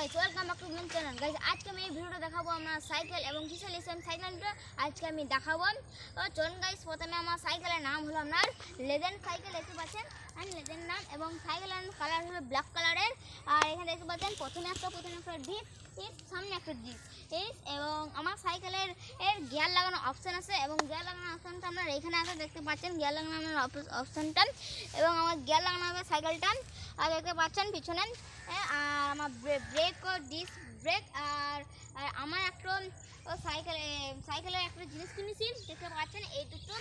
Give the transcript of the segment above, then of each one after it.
Guys welcome back to my channel guys আজকে আমি এই ভিডিওটা দেখাবো আমরা সাইকেল এবং কিসের লিসেম সাইকেলটা আজকে আমি দেখাবো। তো চলুন গাইস প্রথমে আমার সাইকেলের নাম হলো আপনার লেজেন্ড সাইকেল দেখতে পাচ্ছেন এন্ড লেজেন্ড নাম এবং সাইকেলের কালার হলো ব্ল্যাক কালারের। আর এখানে দেখতে পাচ্ছেন প্রথমে একটা ডিস্ক সামনে একটা ডিস্ক এবং আমার সাইকেলের গিয়ার লাগানো অপশন আছে এবং গিয়ার লাগানো অপশনটা আপনারা এখানে আছে দেখতে পাচ্ছেন গিয়ার লাগানোর অপশনটা এবং আমার গিয়ার লাগানো হবে সাইকেলটা আর দেখতে পাচ্ছেন পিছনে। আর আমার ব্রেক ও ডিস্ক ব্রেক আর আমার একটা সাইকেলের একটা জিনিস কিনেছি দেখতে পাচ্ছেন এই দুটো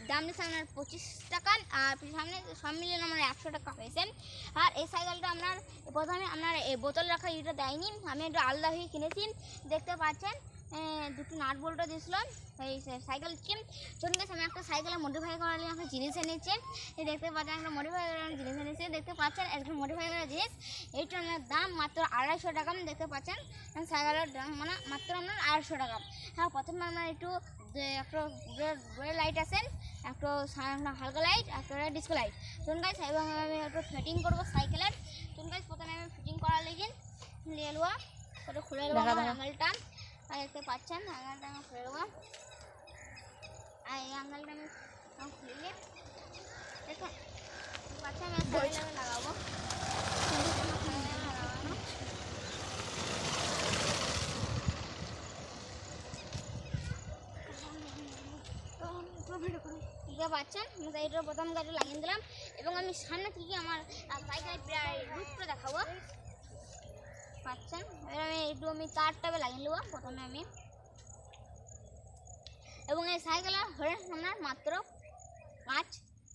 দাম নিচ্ছে আপনার 25 টাকা আর সামনে সব মিলিয়ে আমার 100 টাকা পেয়েছে। আর এই সাইকেলটা আপনার প্রথমে আপনার এই বোতল রাখা এটা দেয়নি, আমি একটু আলাদা হয়ে কিনেছি দেখতে পাচ্ছেন। দুটো নাট বল্টও দিয়েছিল এই সাইকেলকে। চলুন গাইস আমি একটা সাইকেলে মডিফাই করার জন্য একটা জিনিস এনেছি দেখতে পাচ্ছেন, একটা মডিফাই করার জিনিস এনেছি দেখতে পাচ্ছেন। একটা মডিফাই করার জিনিস এইটার দাম মাত্র 250 টাকা দেখতে পাচ্ছেন। সাইকেলের দাম মানে মাত্র আপনার 250 টাকা। হ্যাঁ প্রথমে আপনার একটু একটা লাইট আছেন, একটা হালকা লাইট একটা ডিস্কো লাইট। চলুন গাইস এবং আমি একটু ফিটিং করবো সাইকেলের। চলুন গাইস প্রথমে আমি ফিটিং করার লেগে নিয়ে নেবো ওটা খুলে নেবো অ্যাঙ্গেলটা আর দেখতে পাচ্ছেন অ্যাঙ্গেলটা আমি খুলে নেবো। আর এই অ্যাঙ্গেলটা আমি খুলে দেখুন পাচ্ছেন আমি সাইকেলে লাগাবো। দেখতে পাচ্ছেন এইটার প্রথম গাড়ি লাগিয়ে দিলাম এবং আমি সামনে থেকে আমার সাইকেল প্রায় রুটটা দেখাবো পাচ্ছেন। এবার আমি তারটাবে লাগিয়ে নেবো প্রথমে আমি এবং এই সাইকেলের হরেন আপনার মাত্র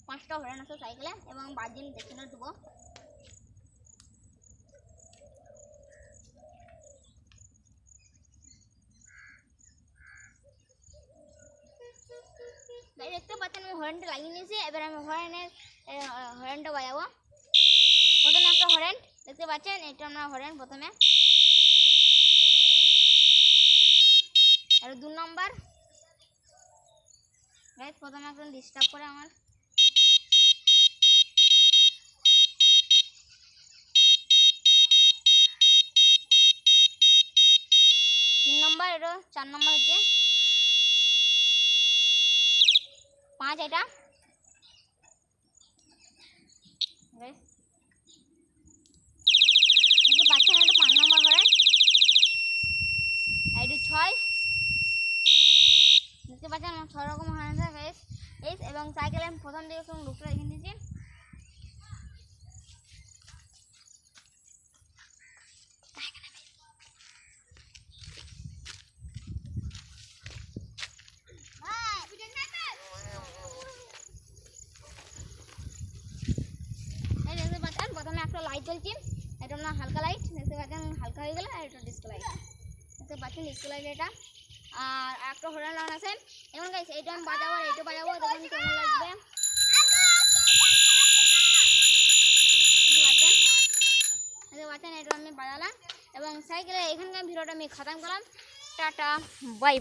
5টা হরেন আছে সাইকেলে এবং বাজিন দেখে দেবো। দেখতে পাচ্ছেন আমি হরেনটা লাগিয়ে নিয়েছি, এবার আমি হরেনটা বাজাবো। প্রথমে একটা হরেন দেখতে পাচ্ছেন, এটা আমরা হরেন প্রথমে আর 2 নম্বর প্রথমে একদম ডিস্টার্ব করে আমার 3 নম্বর এটা 4 নম্বর হচ্ছে 5 এটা পাচ্ছেন এটা 5 নম্বর হরেন এটা 6 দেখতে পাচ্ছেন আমার 6 রকম হরেন আছে এবং সাইকেলে প্রথম দিকে কোনো লুকটা রেখে দিয়েছি। দেখতে পাচ্ছেন প্রথমে একটা লাইট জ্বলছে, এটা আপনার হালকা লাইট দেখতে পাচ্ছেন হালকা হয়ে গেলে আর এটা ডিস্কো লাইট দেখতে পাচ্ছেন ডিস্কো লাইট এটা। আর একটা হরেন লাগানো আছে এবং গাইস এইটা আমি বাজাবো আর এটা বাজাবো দেখুন কেমন লাগবে দেখতে পাচ্ছেন এটা আমি বাজালাম এবং সাইকেলে এখানকার ভিডিওটা আমি খতম করলাম। Tata bye.